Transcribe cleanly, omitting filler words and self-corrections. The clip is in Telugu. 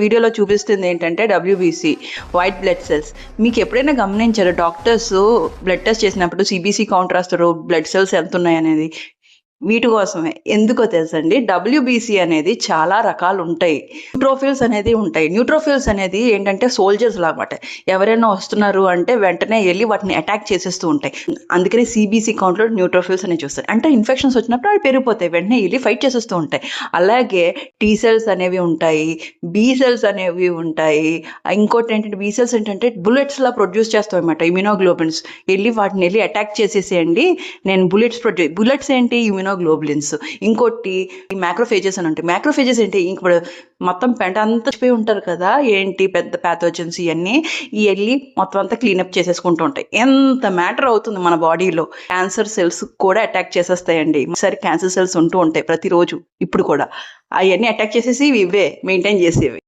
వీడియోలో చూపిస్తుంది ఏంటంటే డబ్ల్యూబీసీ, వైట్ బ్లడ్ సెల్స్. మీకు ఎప్పుడైనా గమనించారా డాక్టర్స్ బ్లడ్ టెస్ట్ చేసినప్పుడు సిబిసి కౌంట్ రాస్తారు, బ్లడ్ సెల్స్ ఎంత ఉన్నాయనేది. వీటి కోసమే. ఎందుకో తెలుసండి, డబ్ల్యూబీసీ అనేది చాలా రకాలు ఉంటాయి. న్యూట్రోఫిల్స్ అనేది ఉంటాయి. న్యూట్రోఫిల్స్ అనేది ఏంటంటే సోల్జర్స్ లాగా. ఎవరైనా వస్తున్నారు అంటే వెంటనే వెళ్ళి వాటిని అటాక్ చేసేస్తూ ఉంటాయి. అందుకని సిబిసి కౌంట్లో న్యూట్రోఫిల్స్ అనేవి చూస్తారు. అంటే ఇన్ఫెక్షన్స్ వచ్చినప్పుడు అవి పెరిగిపోతాయి, వెంటనే వెళ్ళి ఫైట్ చేసేస్తూ ఉంటాయి. అలాగే టీ సెల్స్ అనేవి ఉంటాయి, బి సెల్స్ అనేవి ఉంటాయి. ఇంకోటి ఏంటంటే బి సెల్స్ ఏంటంటే బుల్లెట్స్ లా ప్రొడ్యూస్ చేస్తాయి అన్నమాట, ఇమ్యూనోగ్లోబిన్స్. వాటిని వెళ్ళి అటాక్ చేసేసేయండి, నేను బుల్లెట్స్ ఏంటి, ఇమ్యూనోగ్లోబులిన్స్. ఇంకోటి మ్యాక్రోఫేజెస్ అని ఉంటాయి. మ్యాక్రోఫేజెస్ ఏంటి, ఇప్పుడు మొత్తం పెంట అంతా చచ్చిపోయి ఉంటారు కదా, ఏంటి పెద్ద ప్యాథోజన్స్ ఇవన్నీ వెళ్ళి మొత్తం అంతా క్లీనప్ చేసేసుకుంటూ ఉంటాయి. ఎంత మ్యాటర్ అవుతుంది మన బాడీలో. క్యాన్సర్ సెల్స్ కూడా అటాక్ చేసేస్తాయండి. సరే, క్యాన్సర్ సెల్స్ ఉంటూ ఉంటాయి ప్రతిరోజు ఇప్పుడు కూడా. అవన్నీ అటాక్ చేసేసి ఇవే మెయింటైన్ చేసేవి.